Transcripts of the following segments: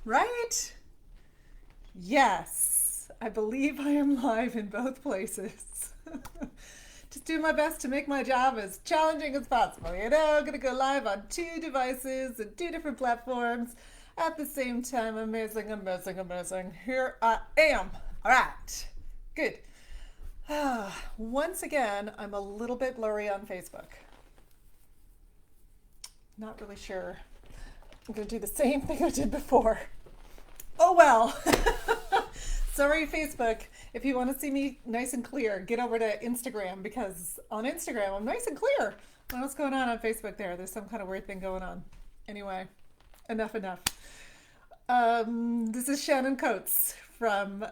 right? Yes, I believe I am live in both places. Just do my best to make my job as challenging as possible. I'm gonna go live on two devices and two different platforms at the same time. Amazing, amazing, amazing. Here I am. All right, good. Once again, I'm a little bit blurry on Facebook. Not really sure. I'm gonna do the same thing I did before. Oh well. Sorry, Facebook. If you want to see me nice and clear, get over to Instagram because on Instagram I'm nice and clear. I don't know what's going on Facebook there. There's some kind of weird thing going on. Anyway, enough. This is Shannon Coates from,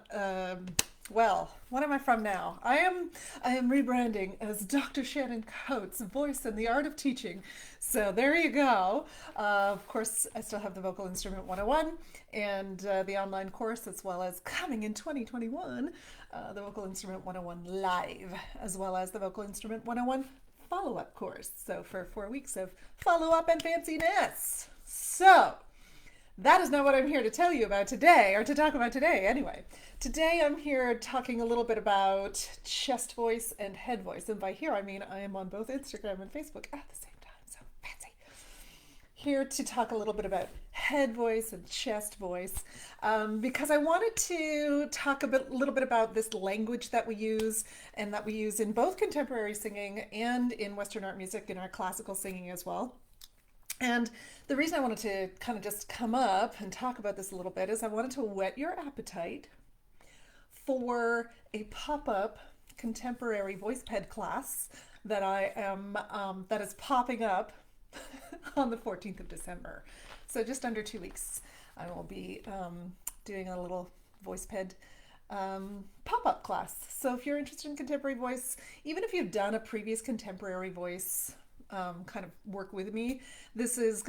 what am I from now? I am rebranding as Dr. Shannon Coates, Voice and the Art of Teaching. So there you go. Of course, I still have the Vocal Instrument 101 and the online course, as well as coming in 2021, the Vocal Instrument 101 Live, as well as the Vocal Instrument 101 follow-up course. So for 4 weeks of follow-up and fanciness. So that is not what I'm here to tell you about today, or to talk about today anyway. Today I'm here talking a little bit about chest voice and head voice. And by here I mean I am on both Instagram and Facebook at the same time, so fancy. Here to talk a little bit about head voice and chest voice, because I wanted to talk a little bit about this language that we use, and that we use in both contemporary singing and in Western art music, in our classical singing as well. And the reason I wanted to kind of just come up and talk about this a little bit is I wanted to whet your appetite for a pop-up contemporary voice ped class that that is popping up on the 14th of December. So just under 2 weeks, I will be doing a little voice ped pop-up class. So if you're interested in contemporary voice, even if you've done a previous contemporary voice kind of work with me, this is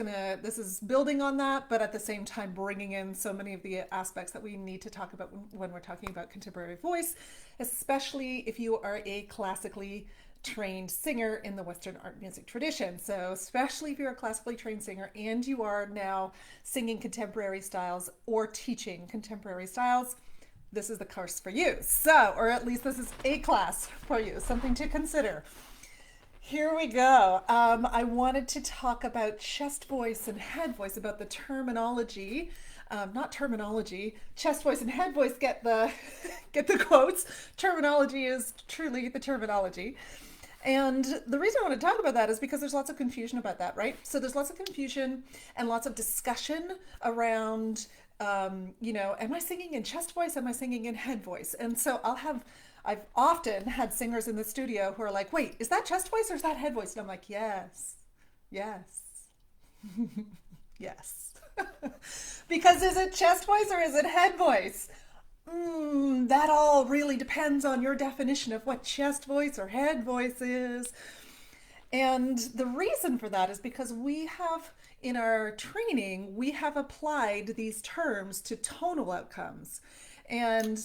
building on that, but at the same time bringing in so many of the aspects that we need to talk about when we're talking about contemporary voice, especially if you are a classically trained singer in the Western art music tradition. So especially if you're a classically trained singer and you are now singing contemporary styles or teaching contemporary styles, this is the course for you. So, or at least this is a class for you, something to consider. Here we go. I wanted to talk about chest voice and head voice, about the terminology. Not terminology. Chest voice and head voice get the get the quotes. Terminology is truly the terminology. And the reason I want to talk about that is because there's lots of confusion about that, right? So there's lots of confusion and lots of discussion around, am I singing in chest voice? Am I singing in head voice? And so I've often had singers in the studio who are like, wait, is that chest voice or is that head voice? And I'm like, yes. Yes. Because is it chest voice or is it head voice? That all really depends on your definition of what chest voice or head voice is. And the reason for that is because in our training, we have applied these terms to tonal outcomes. And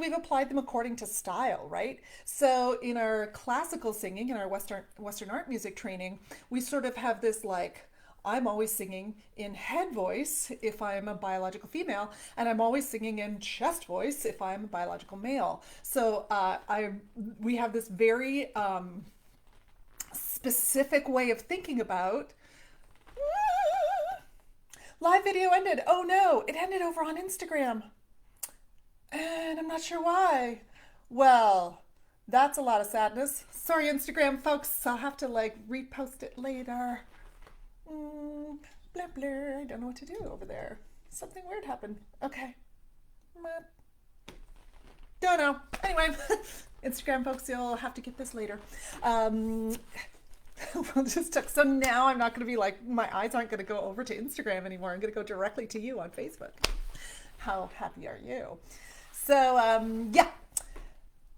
we've applied them according to style, right? So in our classical singing, in our Western art music training, we sort of have this like, I'm always singing in head voice if I'm a biological female, and I'm always singing in chest voice if I'm a biological male. So we have this very specific way of thinking about. Live video ended. Oh no, it ended over on Instagram. And I'm not sure why. Well, that's a lot of sadness. Sorry, Instagram folks. I'll have to repost it later. Blah, blah. I don't know what to do over there. Something weird happened. Okay. Don't know. Anyway, Instagram folks, you'll have to get this later. So now I'm not going to be my eyes aren't going to go over to Instagram anymore. I'm going to go directly to you on Facebook. How happy are you? So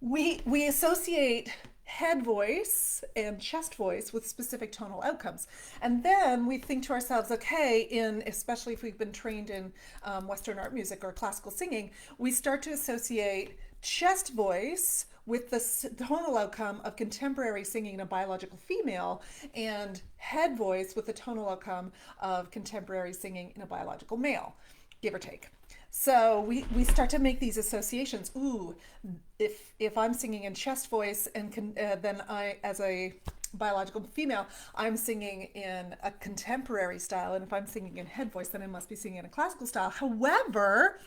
we associate head voice and chest voice with specific tonal outcomes, and then we think to ourselves, okay, especially if we've been trained in Western art music or classical singing, we start to associate chest voice with the tonal outcome of contemporary singing in a biological female and head voice with the tonal outcome of contemporary singing in a biological male, give or take. So we start to make these associations. Ooh, if I'm singing in chest voice and then I, as a biological female, I'm singing in a contemporary style, and if I'm singing in head voice, then I must be singing in a classical style. However,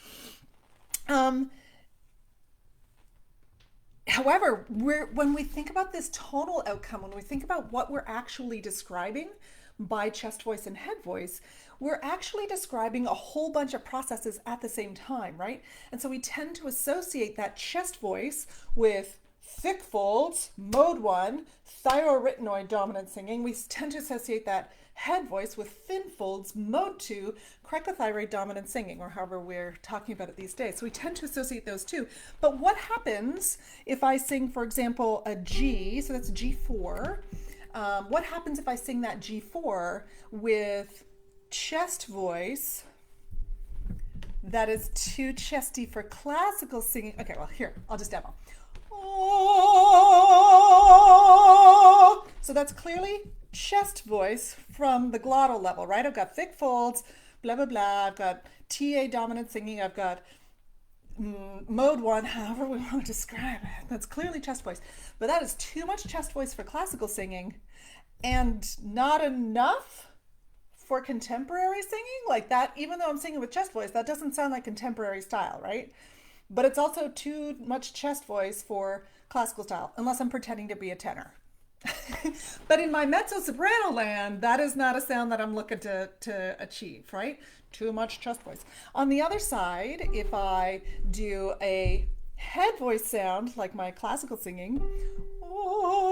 when we think about this tonal outcome, when we think about what we're actually describing by chest voice and head voice, we're actually describing a whole bunch of processes at the same time, right? And so we tend to associate that chest voice with thick folds, mode 1, thyroarytenoid dominant singing. We tend to associate that head voice with thin folds, mode 2, cricothyroid dominant singing, or however we're talking about it these days. So we tend to associate those two. But what happens if I sing, for example, a G, so that's G4, what happens if I sing that G4 with chest voice that is too chesty for classical singing? Okay, well, here, I'll just demo. Oh, so that's clearly chest voice from the glottal level, right? I've got thick folds, blah, blah, blah. I've got TA dominant singing. I've got mode 1, however we want to describe it. That's clearly chest voice. But that is too much chest voice for classical singing and not enough for contemporary singing. Like that, even though I'm singing with chest voice, that doesn't sound like contemporary style, right? But it's also too much chest voice for classical style, unless I'm pretending to be a tenor. But in my mezzo-soprano land, that is not a sound that I'm looking to achieve, right? Too much chest voice. On the other side, if I do a head voice sound, like my classical singing, oh,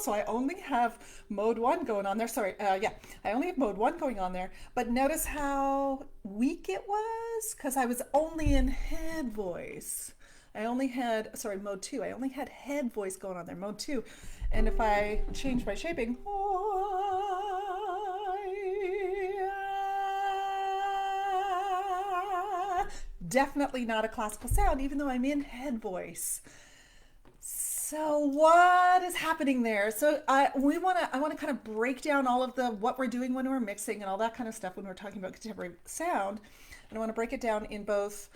so I only have mode 1 going on there. I only have mode 1 going on there, but notice how weak it was, because I was only in head voice. I only had, mode 2. I only had head voice going on there, mode 2. And if I change my shaping, definitely not a classical sound, even though I'm in head voice. So what is happening there? So I want to kind of break down all of what we're doing when we're mixing and all that kind of stuff when we're talking about contemporary sound. And I want to break it down in both,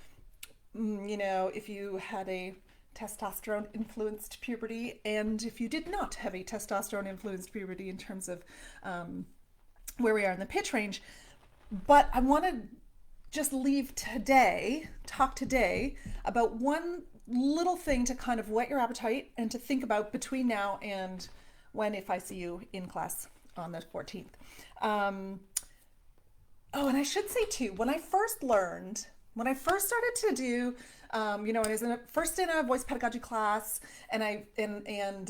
if you had a testosterone-influenced puberty and if you did not have a testosterone-influenced puberty in terms of where we are in the pitch range. But I want to just talk today about one little thing to kind of whet your appetite and to think about between now and if I see you in class on the 14th. And I should say too, when I first started to do, I was first in a voice pedagogy class, and in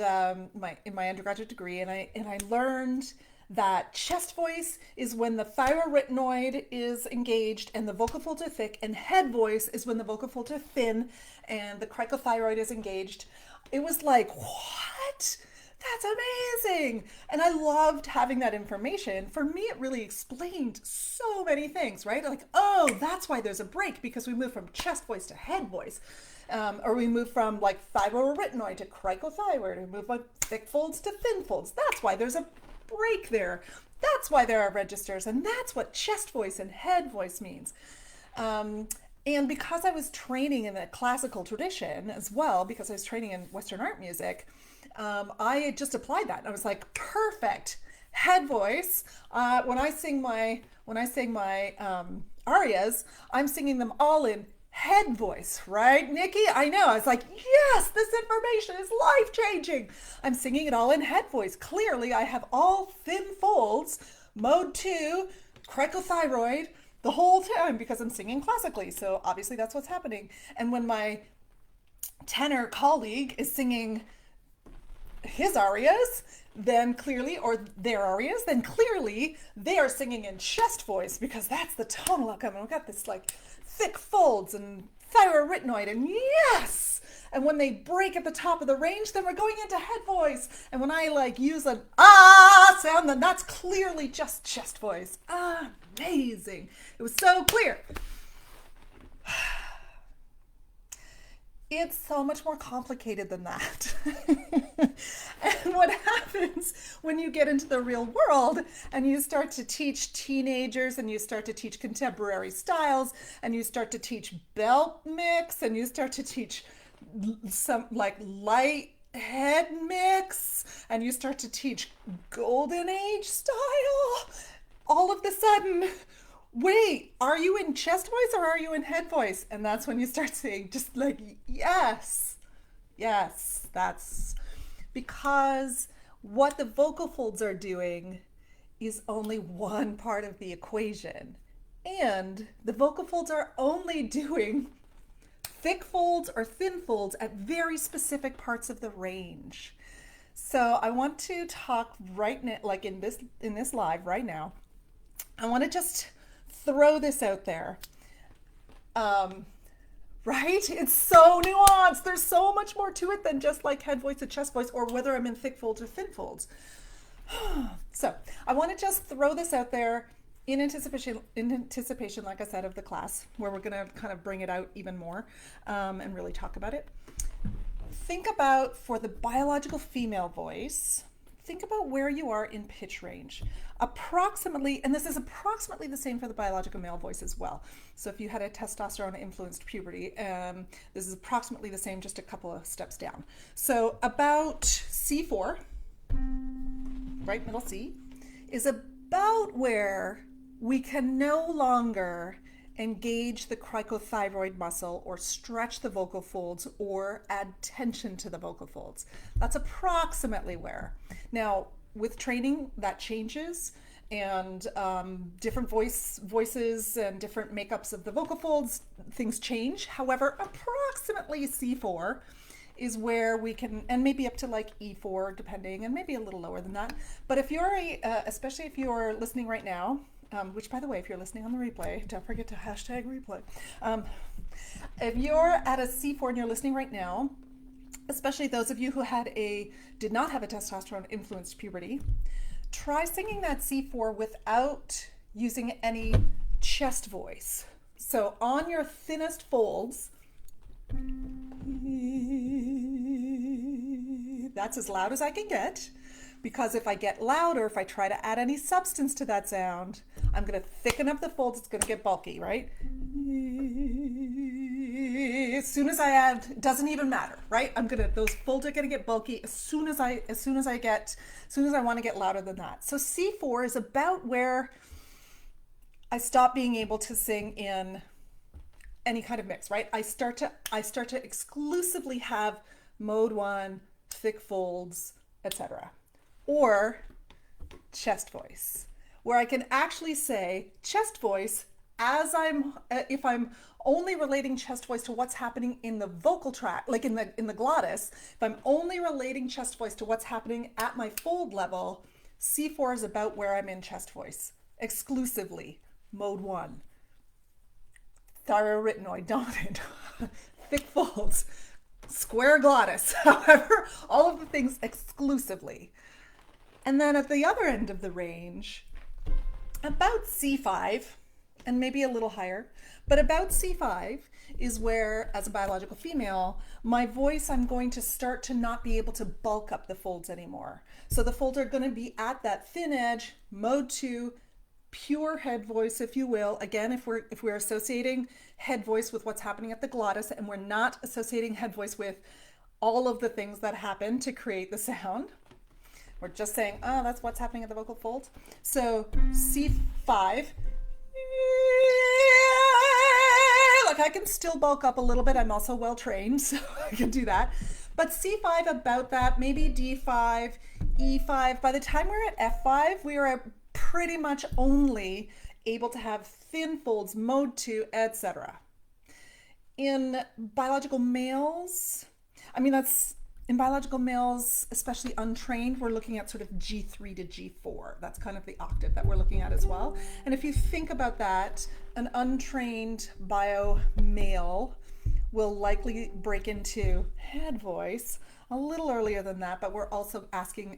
my undergraduate degree, and I learned that chest voice is when the thyroarytenoid is engaged and the vocal folds are thick, and head voice is when the vocal folds are thin and the cricothyroid is engaged. It was like, what? That's amazing. And I loved having that information. For me, it really explained so many things, right? Like, oh, that's why there's a break, because we move from chest voice to head voice. Or we move from like thyroarytenoid to cricothyroid, or move like thick folds to thin folds. That's why there's a break there. That's why there are registers, and that's what chest voice and head voice means. And because I was training in the classical tradition as well, because I was training in Western art music, I just applied that. I was like, perfect. Head voice. When I sing my arias, I'm singing them all in head voice, right, Nikki? I know. I was like, yes, this information is life-changing. I'm singing it all in head voice. Clearly, I have all thin folds, mode 2, cricothyroid, the whole time, because I'm singing classically. So obviously that's what's happening. And when my tenor colleague is singing his arias, then clearly, or their arias, then clearly they are singing in chest voice, because that's the tonal outcome. And we've got this like thick folds and thyroarytenoid, and yes! And when they break at the top of the range, then we're going into head voice. And when I like use an ah sound, then that's clearly just chest voice. Amazing. It was so clear. It's so much more complicated than that. And what happens when you get into the real world and you start to teach teenagers and you start to teach contemporary styles and you start to teach belt mix and you start to teach some like light head mix and you start to teach golden age style, all of the sudden, wait, are you in chest voice or are you in head voice? And that's when you start saying just like, yes, yes, that's because what the vocal folds are doing is only one part of the equation. And the vocal folds are only doing thick folds or thin folds at very specific parts of the range. So I want to talk right now, like in this live right now, I want to just throw this out there. Right? It's so nuanced. There's so much more to it than just like head voice and chest voice or whether I'm in thick folds or thin folds. So I want to just throw this out there in anticipation, like I said, of the class where we're going to kind of bring it out even more and really talk about it. Think about, for the biological female voice, think about where you are in pitch range. Approximately, and this is approximately the same for the biological male voice as well. So if you had a testosterone-influenced puberty, this is approximately the same, just a couple of steps down. So about C4, right middle C, is about where we can no longer engage the cricothyroid muscle or stretch the vocal folds or add tension to the vocal folds. That's approximately where. Now, with training, that changes, and different voices and different makeups of the vocal folds, things change. However, approximately C4 is where we can, and maybe up to like E4 depending, and maybe a little lower than that. But if you're especially if you're listening right now, which by the way, if you're listening on the replay, don't forget to hashtag replay. If you're at a C4 and you're listening right now, especially those of you who did not have a testosterone influenced puberty, try singing that C4 without using any chest voice. So on your thinnest folds, that's as loud as I can get, because if I get louder, if I try to add any substance to that sound, I'm going to thicken up the folds, it's going to get bulky, right? As soon as I add, it doesn't even matter, right? Those folds are going to get bulky as soon as I want to get louder than that. So C4 is about where I stop being able to sing in any kind of mix, right? I start to exclusively have mode 1, thick folds, etc. Or chest voice, where I can actually say chest voice as if I'm only relating chest voice to what's happening in the vocal tract, like in the glottis, if I'm only relating chest voice to what's happening at my fold level, C4 is about where I'm in chest voice, exclusively, mode 1. Thyroarytenoid dominant, thick folds, square glottis, however, all of the things exclusively. And then at the other end of the range, about C5, and maybe a little higher, but about C5 is where, as a biological female, my voice, I'm going to start to not be able to bulk up the folds anymore. So the folds are going to be at that thin edge, mode 2, pure head voice, if you will. Again, if we're associating head voice with what's happening at the glottis, and we're not associating head voice with all of the things that happen to create the sound, we're just saying, oh, that's what's happening at the vocal folds. So C5, like I can still bulk up a little bit. I'm also well trained, so I can do that. But C5 about that, maybe D5, E5. By the time we're at F5, we are pretty much only able to have thin folds, mode 2, etc. In biological males, in biological males, especially untrained, we're looking at sort of G3 to G4. That's kind of the octave that we're looking at as well. And if you think about that, an untrained bio male will likely break into head voice a little earlier than that, but we're also asking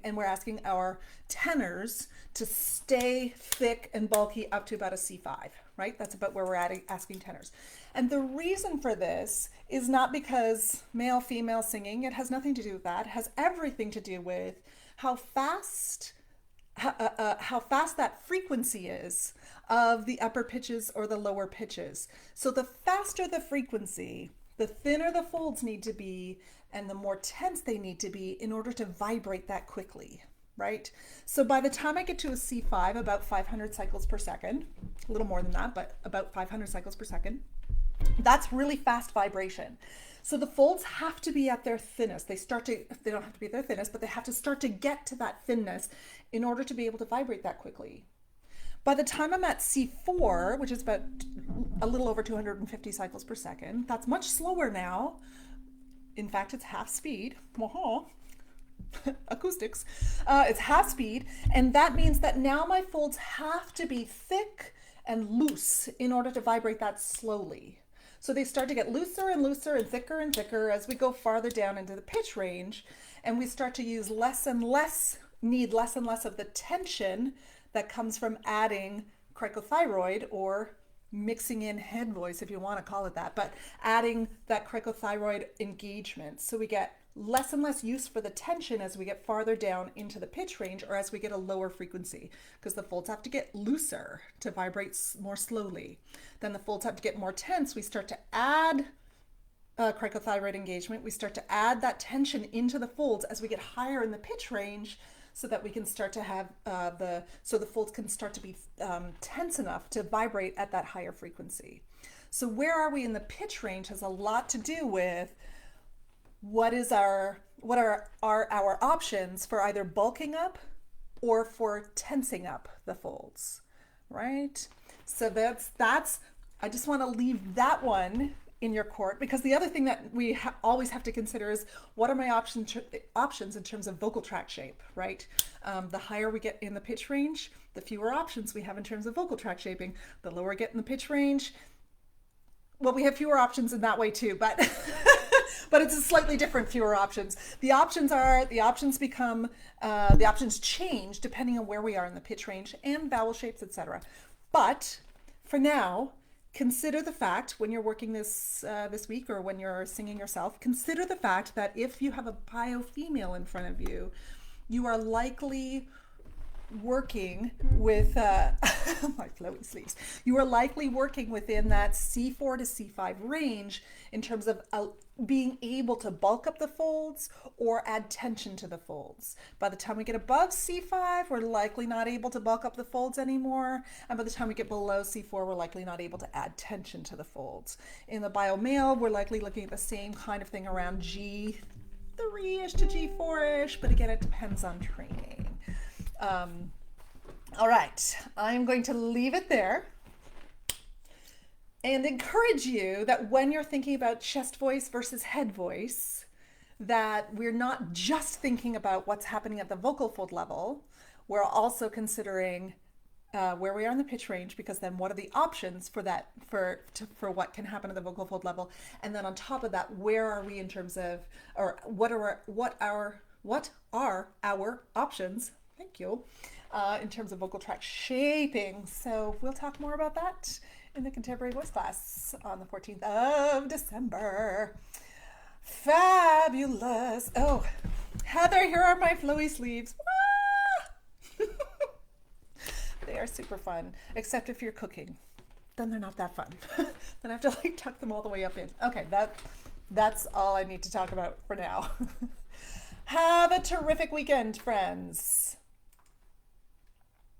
our tenors to stay thick and bulky up to about a C5, right? That's about where we're asking tenors. And the reason for this is not because male, female singing. It has nothing to do with that. It has everything to do with how fast that frequency is of the upper pitches or the lower pitches. So the faster the frequency, the thinner the folds need to be and the more tense they need to be in order to vibrate that quickly, right? So by the time I get to a C5, about 500 cycles per second, a little more than that, but about 500 cycles per second, that's really fast vibration. So the folds have to be at their thinnest. They don't have to be at their thinnest, but they have to start to get to that thinness in order to be able to vibrate that quickly. By the time I'm at C4, which is about a little over 250 cycles per second, that's much slower now. In fact, it's half speed. Acoustics. It's half speed, and that means that now my folds have to be thick and loose in order to vibrate that slowly. So they start to get looser and looser and thicker as we go farther down into the pitch range, and we start to use less and less of the tension that comes from adding cricothyroid, or mixing in head voice, if you want to call it that, but adding that cricothyroid engagement. So we get less and less use for the tension as we get farther down into the pitch range, or as we get a lower frequency, because the folds have to get looser to vibrate more slowly. Then the folds have to get more tense. We start to add cricothyroid engagement. We start to add that tension into the folds as we get higher in the pitch range, so that we can start to have the folds can start to be tense enough to vibrate at that higher frequency. So where are we in the pitch range has a lot to do with what are our options for either bulking up or for tensing up the folds, right? So that's I just want to leave that one in your court, because the other thing that we always have to consider is, what are my options in terms of vocal tract shape, right? The higher we get in the pitch range, the fewer options we have in terms of vocal tract shaping. The lower we get in the pitch range, well, we have fewer options in that way too, but but it's a slightly different fewer options. The options change depending on where we are in the pitch range and vowel shapes, etc. But for now, consider the fact, when you're working this week, or when you're singing yourself, consider the fact that if you have a bio female in front of you, you are likely working with my flowy sleeves. You are likely working within that C4 to C5 range in terms of being able to bulk up the folds or add tension to the folds. By the time we get above C5, we're likely not able to bulk up the folds anymore, and by the time we get below C4, we're likely not able to add tension to the folds. In the bio male, we're likely looking at the same kind of thing around G3-ish to G4-ish, but again, it depends on training. All right, I'm going to leave it there and encourage you that when you're thinking about chest voice versus head voice, that we're not just thinking about what's happening at the vocal fold level. We're also considering where we are in the pitch range, because then what are the options for that, for what can happen at the vocal fold level, and then on top of that, where are we in terms of, or what are our options? Thank you. In terms of vocal tract shaping. So we'll talk more about that in the contemporary voice class on the 14th of December. Fabulous. Oh, Heather, here are my flowy sleeves. They are super fun, except if you're cooking, then they're not that fun. Then I have to like tuck them all the way up in. Okay, that's all I need to talk about for now. Have a terrific weekend, friends.